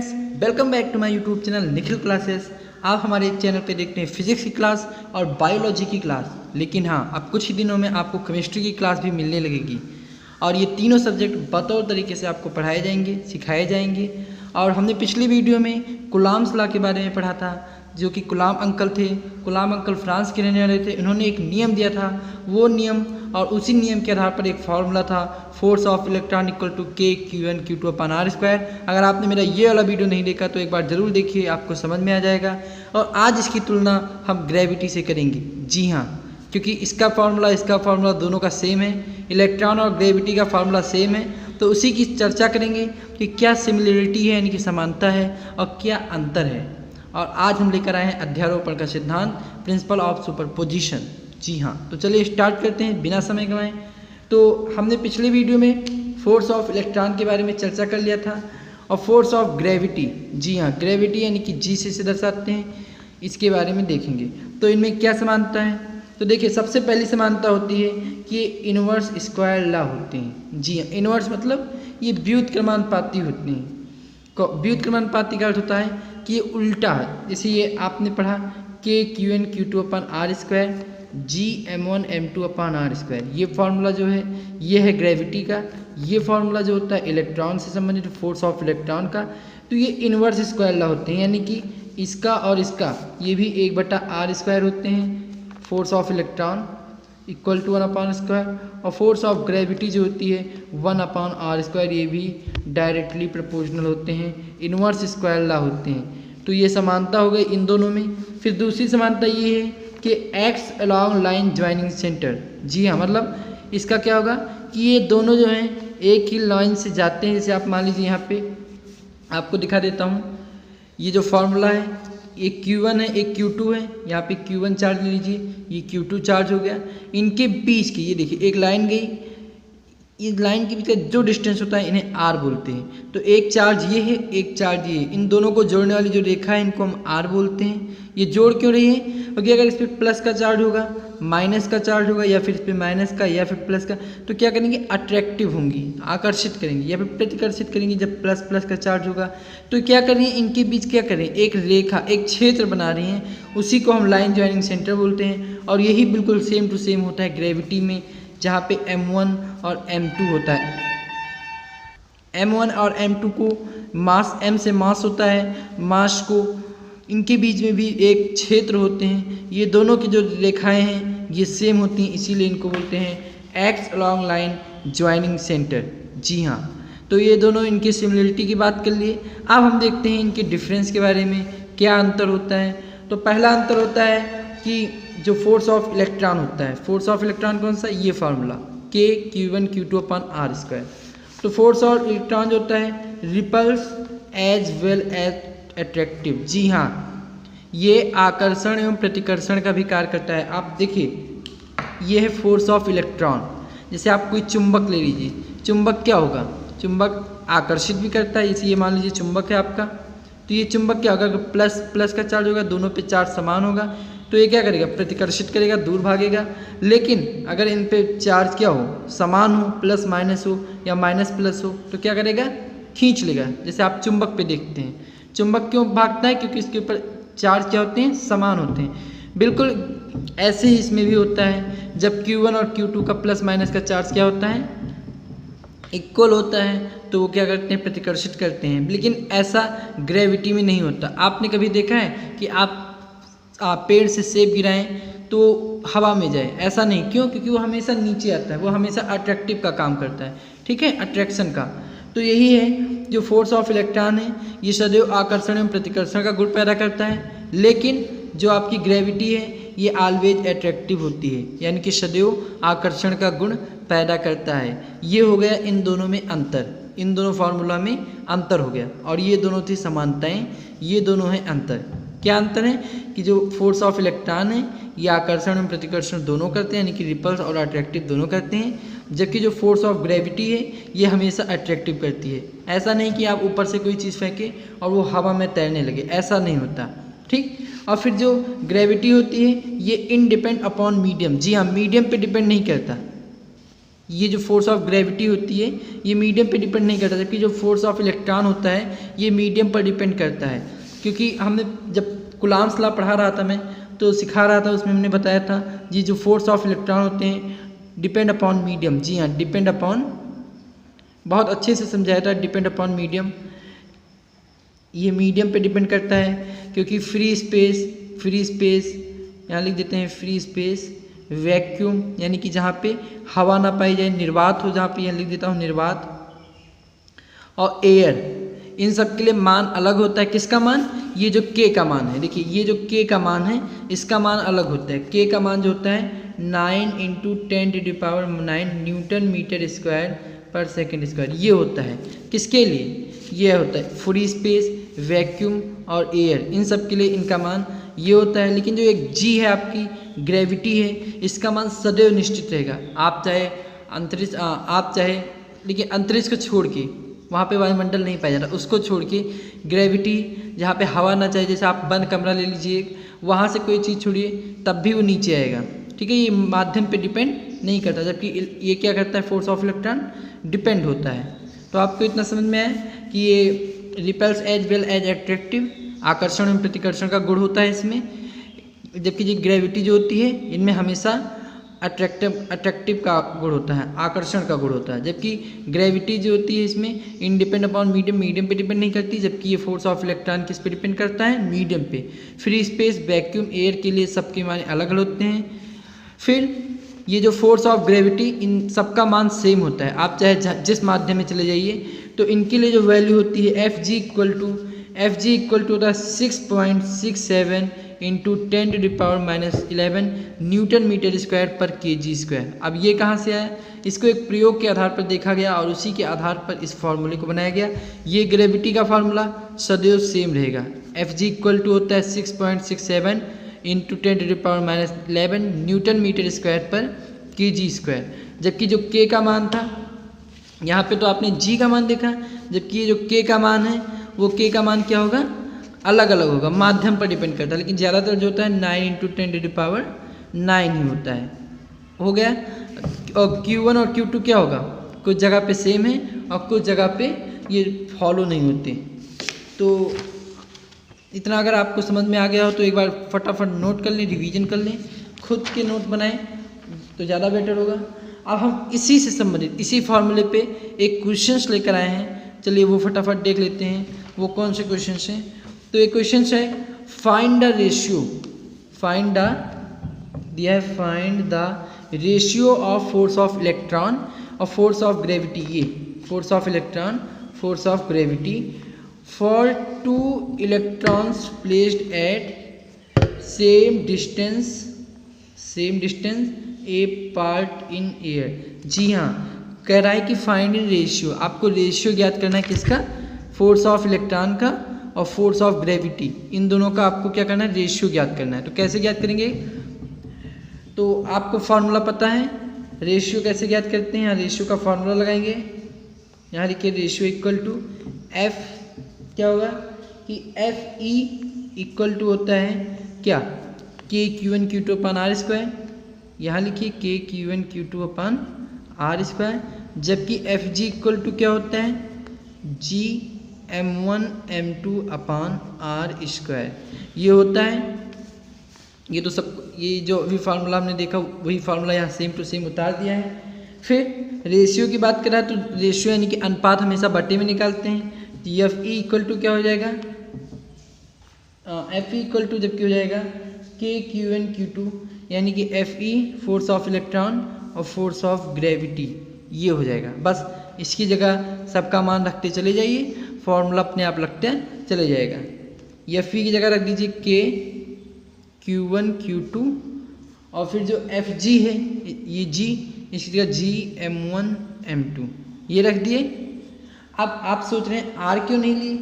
Friends, welcome back to my YouTube channel Nikhil classes. आप हमारे channel पे देखते हैं फिजिक्स की क्लास और बायोलॉजी की क्लास, लेकिन हाँ, अब कुछ ही दिनों में आपको केमिस्ट्री की क्लास भी मिलने लगेगी और ये तीनों सब्जेक्ट बतौर तरीके से आपको पढ़ाए जाएंगे, सिखाए जाएंगे। और हमने पिछली वीडियो में कुलाम्स लॉ के बारे में पढ़ा था, जो कि कुलाम अंकल थे। कुलाम अंकल फ्रांस के रहने वाले थे। इन्होंने एक नियम दिया था, वो नियम और उसी नियम के आधार पर एक फार्मूला था, force of electron equal to K Q N Q two upon R square. अगर आपने मेरा ये वाला वीडियो नहीं देखा तो एक बार ज़रूर देखिए, आपको समझ में आ जाएगा। और आज इसकी तुलना हम ग्रेविटी से करेंगे। जी हाँ, क्योंकि इसका फार्मूला दोनों का सेम है, इलेक्ट्रॉन और ग्रेविटी का फार्मूला सेम है, तो उसी की चर्चा करेंगे कि क्या सिमिलरिटी है, यानी कि समानता है, और क्या अंतर है। और आज हम लेकर आए हैं अध्यारोपण का सिद्धांत, प्रिंसिपल ऑफ सुपरपोजिशन। जी हाँ, तो चलिए स्टार्ट करते हैं बिना समय गंवाए। तो हमने पिछले वीडियो में फोर्स ऑफ इलेक्ट्रॉन के बारे में चर्चा कर लिया था और फोर्स ऑफ ग्रेविटी, जी हाँ, ग्रेविटी यानी कि जी से दर्शाते हैं, इसके बारे में देखेंगे। तो इनमें क्या समानता है, तो देखिए सबसे पहली समानता होती है कि ये इनवर्स स्क्वायर लॉ होते हैं। जी हाँ, इनवर्स मतलब ये व्युत्क्रमानुपाती होते हैं। व्युत्क्रमानुपाती का अर्थ होता है कि ये उल्टा है। जैसे ये आपने पढ़ा के Q N Q two upon R square G M one M two upon R square, ये फार्मूला जो है ये है ग्रेविटी का। ये फार्मूला जो होता है इलेक्ट्रॉन से संबंधित फोर्स ऑफ इलेक्ट्रॉन का। तो ये इनवर्स स्क्वायर लॉ होते हैं, यानी कि इसका और इसका ये भी 1/r स्क्वायर होते हैं। Force of electron equal to 1/r square, और फोर्स ऑफ ग्रेविटी जो होती है 1/r स्क्वायर, ये भी डायरेक्टली प्रोपोर्शनल होते हैं, इनवर्स स्क्वायर लॉ होते हैं। तो ये समानता हो गई इन दोनों में। फिर दूसरी समानता ये है कि acts along line joining centre. जी हाँ, मतलब इसका क्या होगा कि ये दोनों जो हैं एक ही लाइन से जाते हैं। जैसे आप मान लीजिए, यहाँ पे आपको दिखा देता हूँ, ये जो फार्मूला है, एक Q1 है, एक Q2 है। यहाँ पे Q1 चार्ज ले लीजिए, ये Q2 चार्ज हो गया। इनके बीच की ये देखिए एक लाइन गई, इस लाइन के बीच का जो डिस्टेंस होता है इन्हें R बोलते हैं। तो एक चार्ज ये है, एक चार्ज ये है, इन दोनों को जोड़ने वाली जो रेखा है इनको हम R बोलते हैं। ये जोड़ क्यों रही है, क्योंकि अगर इस पर प्लस का चार्ज होगा, माइनस का चार्ज होगा, या फिर इस पर माइनस का या फिर प्लस का, तो क्या करेंगे, अट्रैक्टिव होंगी, आकर्षित करेंगी या फिर प्रतिकर्षित करेंगी। जब प्लस प्लस का चार्ज होगा तो क्या करें, इनके बीच क्या करें, एक रेखा, एक क्षेत्र बना रही हैं, उसी को हम लाइन ज्वाइनिंग सेंटर बोलते हैं। और यही बिल्कुल सेम टू सेम होता है ग्रेविटी में, जहाँ पे M1 और M2 होता है। M1 और M2 को मास, M से मास होता है, मास को, इनके बीच में भी एक क्षेत्र होते हैं। ये दोनों की जो रेखाएं हैं ये सेम होती हैं, इसीलिए इनको बोलते हैं acts along line joining centre. जी हाँ, तो ये दोनों इनकी सिमिलरिटी की बात कर लिए। अब हम देखते हैं इनके डिफरेंस के बारे में, क्या अंतर होता है। तो पहला अंतर होता है कि जो फोर्स ऑफ इलेक्ट्रॉन होता है, फोर्स ऑफ इलेक्ट्रॉन कौन सा, ये formula K Q1 Q2 upon R square. तो फोर्स ऑफ इलेक्ट्रॉन जो होता है repels as well as attractive. जी हाँ, ये आकर्षण एवं प्रतिकर्षण का भी कार्य करता है। आप देखिए, ये है फोर्स ऑफ इलेक्ट्रॉन। जैसे आप कोई चुंबक ले लीजिए, चुंबक क्या होगा, चुंबक आकर्षित भी करता है। इसे ये मान लीजिए चुंबक है आपका, तो ये चुंबक क्या होगा, अगर प्लस प्लस का चार्ज होगा, दोनों पे चार्ज समान होगा, तो ये क्या करेगा, प्रतिकर्षित करेगा, दूर भागेगा। लेकिन अगर इन पे चार्ज क्या हो, समान हो, प्लस माइनस हो या माइनस प्लस हो, तो क्या करेगा, खींच लेगा। जैसे आप चुंबक पे देखते हैं, चुंबक क्यों भागता है, क्योंकि इसके ऊपर चार्ज क्या होते हैं, समान होते हैं। बिल्कुल ऐसे ही इसमें भी होता है। जब Q1 और Q2 का प्लस माइनस का चार्ज क्या होता है, इक्वल होता है, तो वो क्या करते हैं, प्रतिकर्षित करते हैं। लेकिन ऐसा ग्रेविटी में नहीं होता। आपने कभी देखा है कि आप पेड़ से सेब गिराएं तो हवा में जाए, ऐसा नहीं। क्यों, क्योंकि वो हमेशा नीचे आता है, वो हमेशा अट्रैक्टिव का काम करता है, ठीक है, अट्रैक्शन का। तो यही है जो फोर्स ऑफ इलेक्ट्रॉन है, ये सदैव आकर्षण एवं प्रतिकर्षण का गुण पैदा करता है। लेकिन जो आपकी ग्रेविटी है ये ऑलवेज अट्रैक्टिव होती है, यानी कि सदैव आकर्षण का गुण पैदा करता है। ये हो गया इन दोनों में अंतर, इन दोनों फार्मूला में अंतर हो गया। और ये दोनों थी समानताएं, ये दोनों हैं अंतर। क्या अंतर है कि जो फोर्स ऑफ इलेक्ट्रॉन है ये आकर्षण एवं प्रतिकर्षण दोनों करते हैं, यानी कि रिपल्स और अट्रैक्टिव दोनों करते हैं। जबकि जो फोर्स ऑफ ग्रेविटी है ये हमेशा अट्रैक्टिव करती है। ऐसा नहीं कि आप ऊपर से कोई चीज़ फेंके और वो हवा में तैरने लगे, ऐसा नहीं होता, ठीक। और फिर जो ग्रेविटी होती है ये इनडिपेंड अपॉन मीडियम। जी हाँ, मीडियम पे डिपेंड नहीं करता, ये जो फोर्स ऑफ ग्रेविटी होती है ये मीडियम पे डिपेंड नहीं करता, जबकि जो फोर्स ऑफ इलेक्ट्रॉन होता है ये मीडियम पर डिपेंड करता है। क्योंकि हमने जब कूलॉम्स लॉ पढ़ा रहा था मैं तो सिखा रहा था, उसमें हमने बताया था ये जो फोर्स ऑफ इलेक्ट्रॉन होते हैं डिपेंड अपॉन मीडियम। जी हाँ, डिपेंड अपॉन, बहुत अच्छे से समझाया था, डिपेंड अपॉन मीडियम। ये मीडियम पे डिपेंड करता है क्योंकि फ्री स्पेस यहाँ लिख देते हैं, फ्री स्पेस, वैक्यूम यानी कि जहाँ पे हवा ना पाई जाए, निर्वात हो जहाँ पे, यहाँ लिख देता हूँ निर्वात, और एयर, इन सब के लिए मान अलग होता है। किसका मान? ये जो के का मान है, देखिए ये जो के का मान है इसका मान अलग होता है। के का मान जो होता है 9 × 10⁹ न्यूटन मीटर स्क्वायर पर सेकेंड स्क्वायर, ये होता है। किसके लिए? ये होता है फ्री स्पेस, वैक्यूम और एयर, इन सब के लिए इनका मान ये होता है। लेकिन जो एक जी है आपकी ग्रेविटी है, इसका मान सदैव निश्चित रहेगा। आप चाहे लेकिन अंतरिक्ष को छोड़ के, वहाँ पे वायुमंडल नहीं पाया जाता, उसको छोड़ के ग्रेविटी जहाँ पे हवा ना चाहिए, जैसे आप बंद कमरा ले लीजिए, वहाँ से कोई चीज़ छोड़िए तब भी वो नीचे आएगा। ठीक है, ये माध्यम पे डिपेंड नहीं करता, जबकि ये क्या करता है, फोर्स ऑफ इलेक्ट्रॉन डिपेंड होता है। तो आपको इतना समझ में आया कि ये repels as well as attractive, आकर्षण एवं प्रतिकर्षण का गुण होता है इसमें, जबकि जो ग्रेविटी जो होती है इनमें हमेशा अट्रैक्टिव का गुण होता है, आकर्षण का गुण होता है। जबकि ग्रेविटी जो होती है इसमें इंडिपेंड अपॉन मीडियम पे डिपेंड नहीं करती, जबकि ये फोर्स ऑफ इलेक्ट्रॉन किस पे डिपेंड करता है, मीडियम पे। फ्री स्पेस, वैक्यूम, एयर के लिए सबके मान अलग अलग होते हैं। फिर ये जो फोर्स ऑफ ग्रेविटी, इन सबका मान सेम होता है। आप चाहे जिस माध्यम में चले जाइए तो इनके लिए जो वैल्यू होती है एफ जी इक्वल टू होता है 6.67 × 10⁻⁻11 न्यूटन मीटर स्क्वायर पर kg स्क्वायर। अब ये कहाँ से आया? इसको एक प्रयोग के आधार पर देखा गया और उसी के आधार पर इस फॉर्मूले को बनाया गया। ये ग्रेविटी का फॉर्मूला सदैव सेम रहेगा। एफ जी इक्वल टू होता है 6.67 × 10⁻11 न्यूटन मीटर स्क्वायर पर kg स्क्वायर। जबकि जो k का मान था, यहाँ पे तो आपने g का मान देखा, जबकि ये जो k का मान है वो k का मान क्या होगा, अलग अलग होगा, माध्यम पर डिपेंड करता है। लेकिन ज़्यादातर जो होता है 9 × 10⁹9 ही होता है। हो गया। और Q1 और Q2 क्या होगा, कुछ जगह पे सेम है और कुछ जगह पे ये फॉलो नहीं होते। तो इतना अगर आपको समझ में आ गया हो तो एक बार फटाफट नोट कर लें, रिवीजन कर लें, खुद के नोट बनाएं तो ज़्यादा बेटर होगा। अब हम इसी से संबंधित, इसी फॉर्मूले पे एक क्वेश्चंस लेकर आए हैं, चलिए वो फटाफट देख लेते हैं। वो कौन से क्वेश्चंस हैं? तो एक क्वेश्चन है find the ratio of force of electron और फोर्स ऑफ ग्रेविटी। ये force of electron, force of gravity for 2 electrons placed at same distance apart in air. जी हाँ, कह रहा है कि फाइंड इन रेशियो, आपको रेशियो ज्ञात करना है किसका, फोर्स ऑफ इलेक्ट्रॉन का और फोर्स ऑफ ग्रेविटी, इन दोनों का आपको क्या करना है, रेशियो ज्ञात करना है। तो कैसे ज्ञात करेंगे? तो आपको फार्मूला पता है, रेशियो कैसे ज्ञात करते हैं, यहाँ रेशियो का फार्मूला लगाएंगे। यहाँ लिखिए रेशियो इक्वल टू एफ, क्या होगा कि एफ ई इक्वल टू होता है क्या, के Q1 Q2 upon r square. यहाँ लिखिए के Q1 Q2 upon r square. जबकि एफ जी इक्वल टू क्या होता है, जी M1 M2 upon r square, ये होता है। ये तो सब, ये जो भी फार्मूला हमने देखा वही फार्मूला यहाँ सेम टू सेम उतार दिया है। फिर रेशियो की बात करें तो रेशियो यानी कि अनुपात हमेशा बट्टे में निकालते हैं। तो एफ ई इक्वल टू क्या हो जाएगा, एफ ई इक्वल टू जबकि हो जाएगा के Q1 Q2, यानी कि F E force of electron और फोर्स ऑफ ग्रेविटी, ये हो जाएगा। बस इसकी जगह सबका मान रखते चले जाइए, फॉर्मूला अपने आप लगते चले जाएगा। एफ ई की जगह रख दीजिए के Q1 Q2 और फिर जो एफ जी है ये जी, इसकी जगह जी M1 M2 ये रख दिए। अब आप सोच रहे हैं आर क्यों नहीं लिए,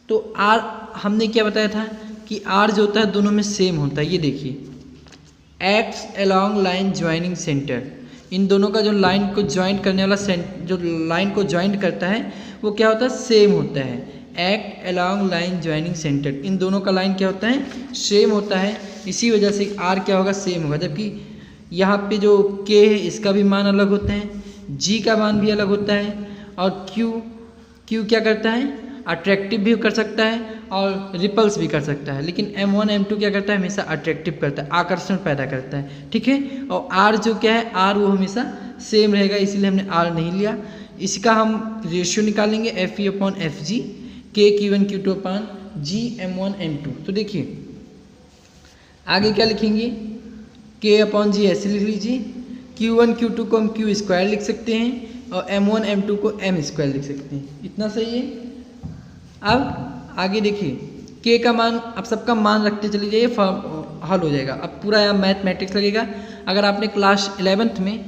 तो आर हमने क्या बताया था कि आर जो होता है दोनों में सेम होता है। ये देखिए, acts along line joining centre, इन दोनों का जो लाइन को ज्वाइंट करने वाला जो लाइन को ज्वाइंट करता है वो क्या होता है, सेम होता है। Act along line joining centre, इन दोनों का लाइन क्या होता है, सेम होता है। इसी वजह से आर क्या होगा, सेम होगा। जबकि यहाँ पे जो k है इसका भी मान अलग होता है, g का मान भी अलग होता है, और q क्या करता है, अट्रैक्टिव भी कर सकता है और रिपल्स भी कर सकता है, लेकिन M1 M2 क्या करता है, हमेशा अट्रैक्टिव करता है, आकर्षण पैदा करता है, ठीक है। और R जो क्या है, R वो हमेशा सेम रहेगा, इसीलिए हमने R नहीं लिया। इसका हम रेशियो निकालेंगे FE/FG, K Q1 Q2 अपान G M1 M2। तो देखिए आगे क्या लिखेंगे, K/G ऐसे लिख लीजिए, Q1 Q2 को हम Q स्क्वायर लिख सकते हैं और M1 M2 को M स्क्वायर लिख सकते हैं, इतना सही है। अब आगे देखिए K का मान, अब सबका मान रखते चले जाइए, हल हो जाएगा। अब पूरा यहाँ मैथमेटिक्स लगेगा। अगर आपने क्लास 11th में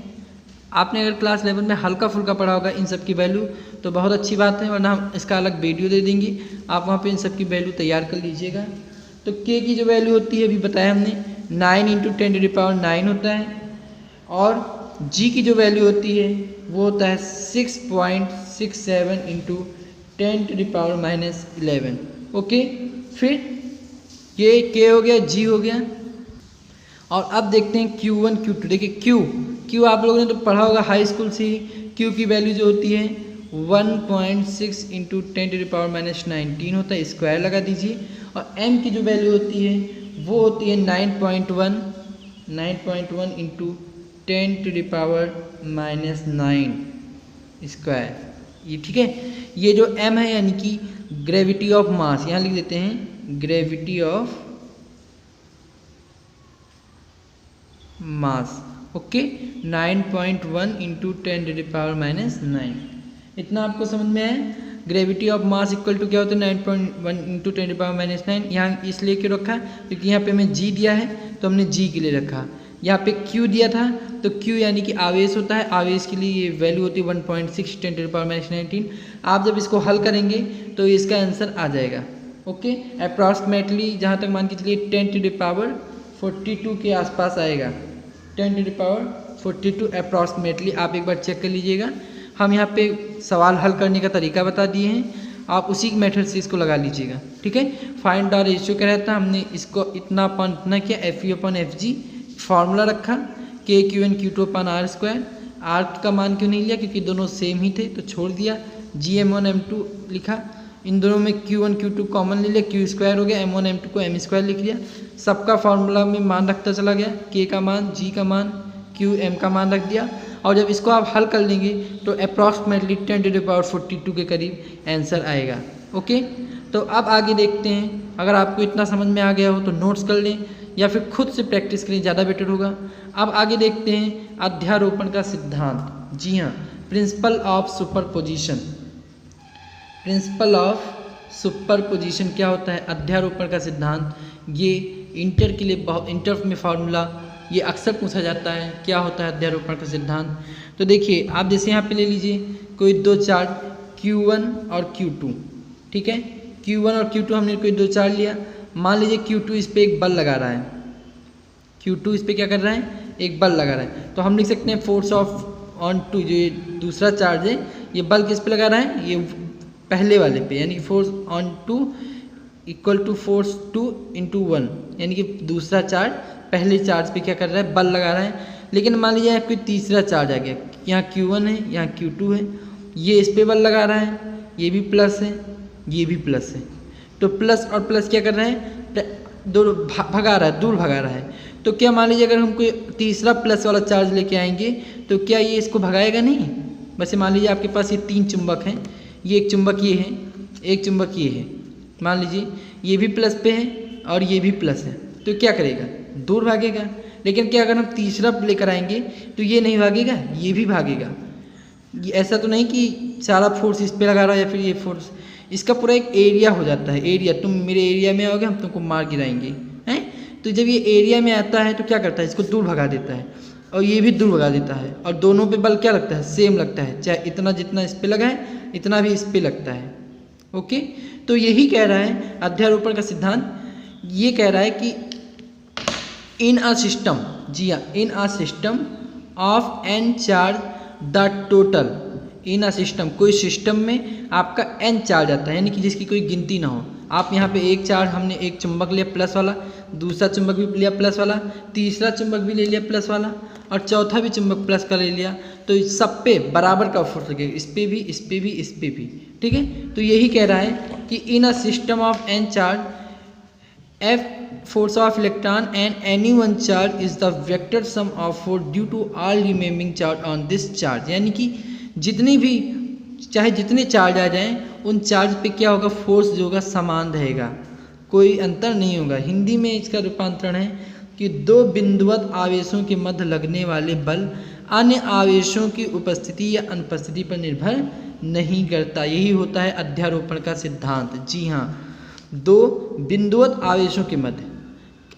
हल्का फुल्का पढ़ा होगा इन सब की वैल्यू तो बहुत अच्छी बात है, वरना हम इसका अलग वीडियो दे देंगे, आप वहाँ पे इन सब की वैल्यू तैयार कर लीजिएगा। तो K की जो वैल्यू होती है अभी बताया हमने 9 × 10⁹ होता है, और G की जो वैल्यू होती है वो होता है 6.67 × 10⁻11। ओके, फिर ये K हो गया, G हो गया। और अब देखते हैं Q1 Q2। देखिए Q आप लोगों ने तो पढ़ा होगा हाई स्कूल से ही, Q की वैल्यू जो होती है 1.6 × 10⁻19 होता है, स्क्वायर लगा दीजिए। और M की जो वैल्यू होती है वो होती है 9.1 × 10⁻9 स्क्वायर, ये ठीक है। ये जो M है यानी कि ग्रेविटी ऑफ मास, यहाँ लिख देते हैं ग्रेविटी ऑफ मास। ओके, 9.1 × 10⁻9। इतना आपको समझ में है। Gravity of mass equal to क्या होता है, 9.1 × 10⁻9। यहाँ इसलिए क्यों रखा, क्योंकि यहाँ पे हमें G दिया है तो हमने G के लिए रखा। यहाँ पे Q दिया था तो Q यानी कि आवेश होता है, आवेश के लिए ये वैल्यू होती है 1.6 × 10⁻19। आप जब इसको हल करेंगे तो इसका आंसर आ जाएगा। ओके, अप्रॉक्सीमेटली जहाँ तक मान के चलिए 10⁻42 के आसपास आएगा, 10⁻42 अप्रॉक्सीमेटली। आप एक बार चेक कर लीजिएगा। हम यहाँ पे सवाल हल करने का तरीका बता दिए हैं, आप उसी मेथड से इसको लगा लीजिएगा, ठीक है। फाइंड द रेशियो क्या रहता है, हमने इसको इतना अपन इतना किया, FE/FG फार्मूला रखा, K Q1 Q2 अपान R²। R का मान क्यों नहीं लिया, क्योंकि दोनों सेम ही थे तो छोड़ दिया। G M1 M2 लिखा, इन दोनों में Q1 Q2 कॉमन ले लिया, Q स्क्वायर हो गया, M1 M2 को M स्क्वायर लिख लिया। सबका फार्मूला में मान रखता चला गया, K का मान, G का मान, Q M का मान रख दिया। और जब इसको आप हल कर लेंगे तो अप्रॉक्सीमेटली 10⁻42 के करीब आंसर आएगा। ओके, तो अब आगे देखते हैं। अगर आपको इतना समझ में आ गया हो तो नोट्स कर लें या फिर खुद से प्रैक्टिस करें, ज़्यादा बेटर होगा। अब आगे देखते हैं अध्यारोपण का सिद्धांत। जी हाँ, principle of superposition. Principle of superposition क्या होता है, अध्यारोपण का सिद्धांत। ये इंटर के लिए इंटर में फार्मूला ये अक्सर पूछा जाता है, क्या होता है अध्यारोपण का सिद्धांत। तो देखिए आप जैसे यहाँ पे ले लीजिए कोई दो चार्ज Q1 और Q2, ठीक है। Q1 और Q2 हमने कोई दो चार्ज लिया, मान लीजिए Q2 इस पर एक बल लगा रहा है, Q2 इस पर क्या कर रहा है, एक बल लगा रहा है। तो हम लिख सकते हैं फोर्स ऑफ ऑन टू, जो ये दूसरा चार्ज है ये बल किस पे लगा रहा है, ये पहले वाले पे, यानी force on two equal to force 2 × 1, यानी कि दूसरा चार्ज पहले चार्ज पे क्या कर रहा है, बल लगा रहा है। लेकिन मान लीजिए कोई तीसरा चार्ज आ गया, यहाँ Q1 है, यहाँ Q2 है, ये इस पे बल लगा रहा है, ये भी प्लस है, ये भी प्लस है। तो प्लस और प्लस क्या कर रहे हैं, दोनों भगा रहा है, दूर भगा रहा है। तो क्या मान लीजिए अगर हम कोई तीसरा प्लस वाला चार्ज लेके आएंगे तो क्या ये इसको भगाएगा नहीं। वैसे मान लीजिए आपके पास ये 3 चुंबक हैं, ये एक चुंबक ये है, एक चुंबक ये है, मान लीजिए ये भी प्लस पे है और ये भी प्लस है, तो क्या करेगा, दूर भागेगा। लेकिन क्या अगर हम तीसरा लेकर आएंगे तो ये नहीं भागेगा, ये भी भागेगा। ये ऐसा तो नहीं कि सारा फोर्स इस पे लगा रहा है या फिर ये फोर्स, इसका पूरा एक एरिया हो जाता है। एरिया, तुम मेरे एरिया में आओगे हम तुमको मार गिराएंगे, हैं। तो जब ये एरिया में आता है तो क्या करता है, इसको दूर भगा देता है और ये भी दूर भगा देता है। और दोनों पे बल क्या लगता है, सेम लगता है, चाहे इतना जितना इस पे लगा है इतना भी इस पे लगता है। ओके, तो यही कह रहा है अध्यारोपण का सिद्धांत। ये कह रहा है कि इन अ सिस्टम, जी हाँ, in a system of n charge the total in a system, कोई सिस्टम में आपका n चार्ज आता है, यानी कि जिसकी कोई गिनती ना हो। आप यहाँ पे एक चार्ज, हमने एक चुंबक लिया प्लस वाला, दूसरा चुंबक भी लिया प्लस वाला, तीसरा चुंबक भी ले लिया प्लस वाला, और चौथा भी चुंबक प्लस का ले लिया, तो सब पे बराबर का फोर्स लगेगा, इस पे भी, इस पे भी, इस पे भी। ठीक है, तो यही कह रहा है कि in a system of n charge F force of electron and any one charge is the vector sum of force due to all remaining charge on this charge। यानी कि जितनी भी, चाहे जितने चार्ज आ जाएं, उन चार्ज पे क्या होगा, फोर्स जो होगा समान रहेगा, कोई अंतर नहीं होगा। हिंदी में इसका रूपांतरण है कि दो बिंदुवत आवेशों के मध्य लगने वाले बल अन्य आवेशों की उपस्थिति या अनुपस्थिति पर निर्भर नहीं करता। यही होता है अध्यारोपण का सिद्धांत। जी हाँ, दो बिंदुवत आवेशों के मध्य।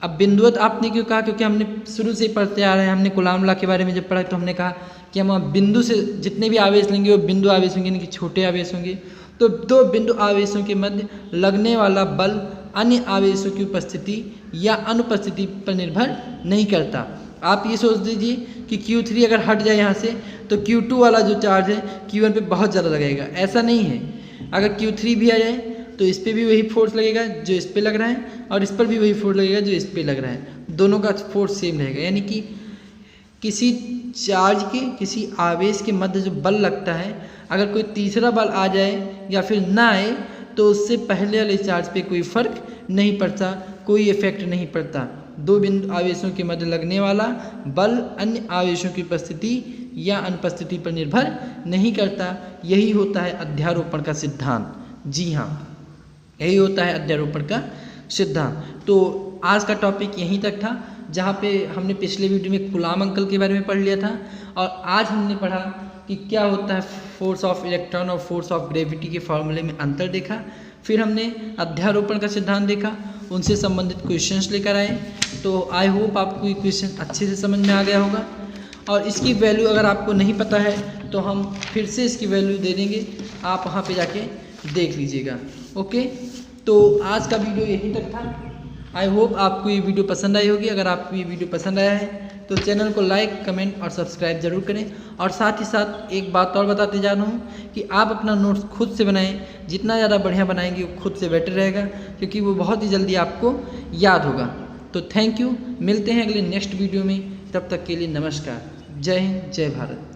अब बिंदुवत आपने क्यों कहा, क्योंकि हमने शुरू से पढ़ते आ रहे हैं, हमने कूलॉम लॉ के बारे में जब पढ़ा तो हमने कहा कि हम बिंदु से जितने भी आवेश लेंगे वो बिंदु आवेश होंगे, यानी कि छोटे आवेश होंगे। तो दो बिंदु आवेशों के मध्य लगने वाला बल अन्य आवेशों की उपस्थिति या अनुपस्थिति पर निर्भर नहीं करता। आप ये सोच दीजिए कि Q3 अगर हट जाए यहाँ से, तो Q2 वाला जो चार्ज है Q1 पे बहुत ज़्यादा लगेगा। ऐसा नहीं है, अगर Q3 भी आ जाए तो इस पे भी वही फोर्स लगेगा जो इस पे लग रहा है, और इस पर भी वही फोर्स लगेगा जो इस पे लग रहा है, दोनों का फोर्स सेम रहेगा। यानी कि किसी चार्ज के, किसी आवेश के मध्य जो बल लगता है, अगर कोई तीसरा बल आ जाए या फिर ना आए, तो उससे पहले वाले चार्ज पे कोई फर्क नहीं पड़ता, कोई इफेक्ट नहीं पड़ता। दो बिंदु आवेशों के मध्य लगने वाला बल अन्य आवेशों की उपस्थिति या अनुपस्थिति पर निर्भर नहीं करता। यही होता है अध्यारोपण का सिद्धांत। जी हाँ, यही होता है अध्यारोपण का सिद्धांत। तो आज का टॉपिक यहीं तक था, जहाँ पे हमने पिछले वीडियो में कूलॉम अंकल के बारे में पढ़ लिया था, और आज हमने पढ़ा कि क्या होता है फोर्स ऑफ इलेक्ट्रॉन और फोर्स ऑफ ग्रेविटी के फॉर्मूले में अंतर देखा। फिर हमने अध्यारोपण का सिद्धांत देखा, उनसे संबंधित क्वेश्चंस लेकर आए। तो आई होप आपको ये क्वेश्चन अच्छे से समझ में आ गया होगा, और इसकी वैल्यू अगर आपको नहीं पता है तो हम फिर से इसकी वैल्यू दे देंगे, आप वहाँ पे जाके देख लीजिएगा। ओके, तो आज का वीडियो यहीं तक था। आई होप आपको ये वीडियो पसंद आई होगी। अगर आपको ये वीडियो पसंद आया है तो चैनल को लाइक, कमेंट और सब्सक्राइब जरूर करें। और साथ ही साथ एक बात और बताते जा रहा हूँ कि आप अपना नोट्स खुद से बनाएं, जितना ज़्यादा बढ़िया बनाएंगे वो खुद से बेटर रहेगा, क्योंकि वो बहुत ही जल्दी आपको याद होगा। तो थैंक यू, मिलते हैं अगले नेक्स्ट वीडियो में, तब तक के लिए नमस्कार। जय हिंद, जय भारत।